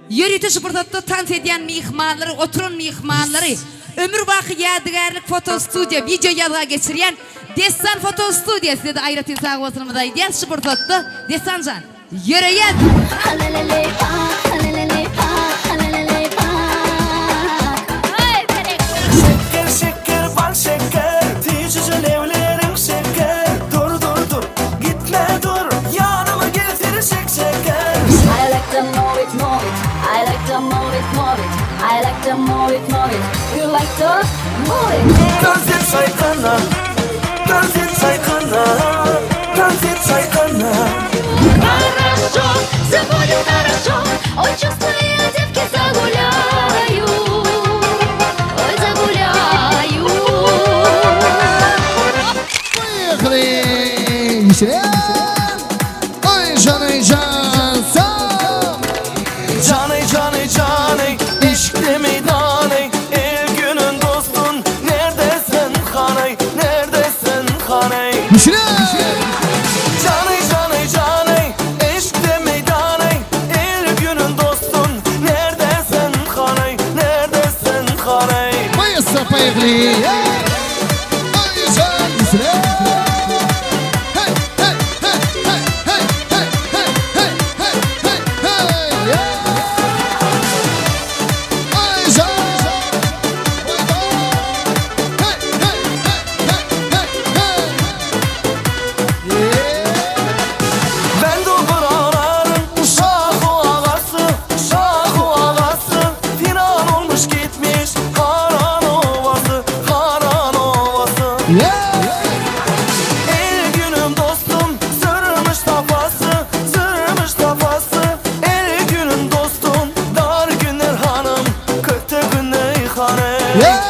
Yürüyüşü burada tant ediyen mihmanları, oturun mihmanları, ömür bakı yadigarlık fotostudiya, video yazığa geçiriyen Destan Fotostudiya size de ayrat insan olsunum da ideyaz şu burada Destan Can, yürüyen. Şeker şeker bal şeker, tüyücü levlerim şeker. Dur dur dur, gitme dur, yanıma getir şeker. I like to move it, move it. I like to move it, move it. I like to move it, move it. You like to move it. Dans et saykana, dans et saykana, dans et saykana. Хорошо, все будет хорошо. Ой, чувствую, девки, загуляю. Ой, загуляю. Поехали! Ой, Жанай Жан, сам! Caney caney caney, işkle meydaney. El günün dostun, neredesin haney, neredesin haney. Caney caney caney, eşkte meydaney. El günün dostun, neredesin haney, neredesin haney. Поехали, поехали! Ой, Жан, Hey, hey, hey, hey, hey, hey, hey, hey, hey, hey, hey, yeah! Ой, Жан! Hey, hey, hey, hey, hey, hey! Yeah! Ben de buraların şahı ağası, şahı ağası. Firan olmuş gitmiş Haran Ovası, Haran Ovası. Yeah! El günüm dostum, sırmış tafası, sırmış tafası. El günüm dostum, dar günler hanım, kötü günler hanım. Yeah!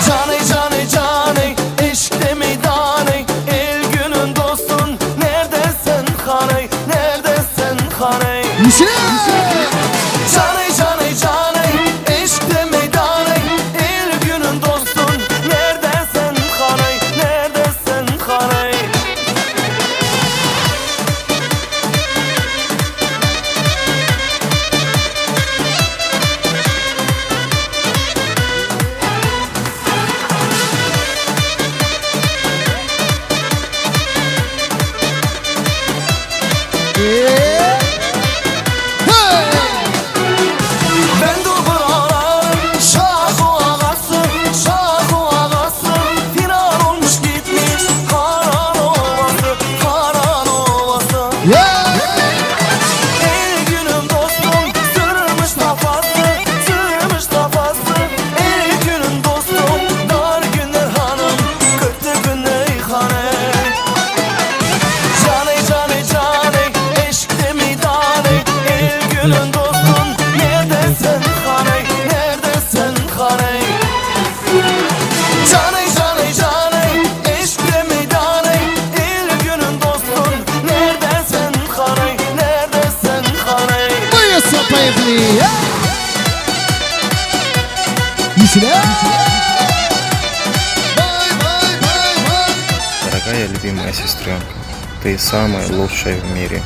Caney caney caney, eşkte meydaney. El günün dostun, neredesin haney, neredesin haney. Caney caney caney, eşkte meydaney. El günün dostun, neredesin haney, neredesin haney. Yeah! Hey! Ben de buraların şahı ağası, şahı ağası. Firan olmuş gitmiş Haran Ovası, Haran Ovası. Yeah! El günüm dostum, sırmış tafası, sırmış tafası. El günüm dostum, dar günler hanım, kötü günler hanım. Caney caney caney, eşkte meydaney. El günün dostum, neredesin haney, neredesin haney. Caney caney caney, eşkte meydaney. El günün dostum, neredesin haney, neredesin haney. Поехали, поехали! Бай, бай, бай, бай! Дорогая любимая сестренка, ты самая лучшая в мире.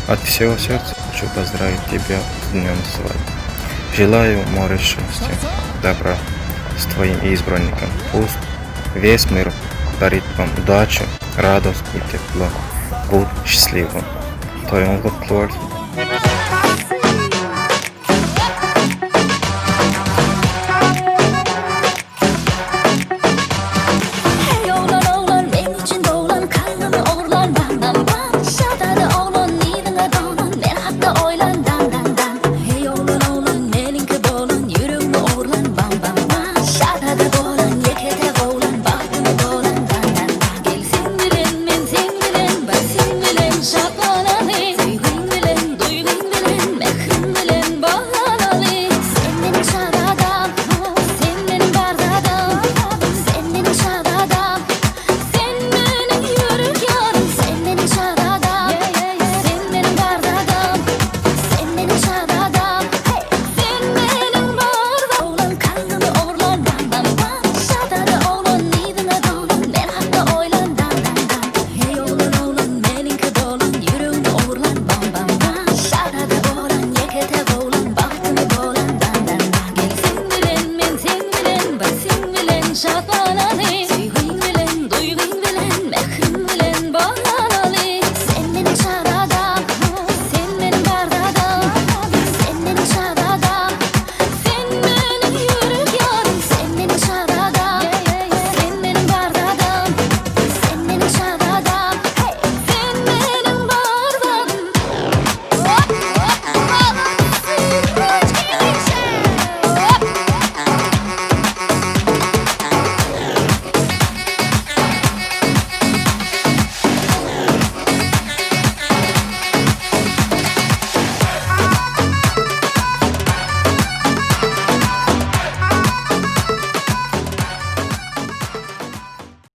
От всего сердца хочу поздравить тебя с днем свадьбы. Желаю море счастья, добра с твоим избранником. Пусть весь мир дарит вам удачу, радость и тепло. Будь счастливым. Твой Uncle Lord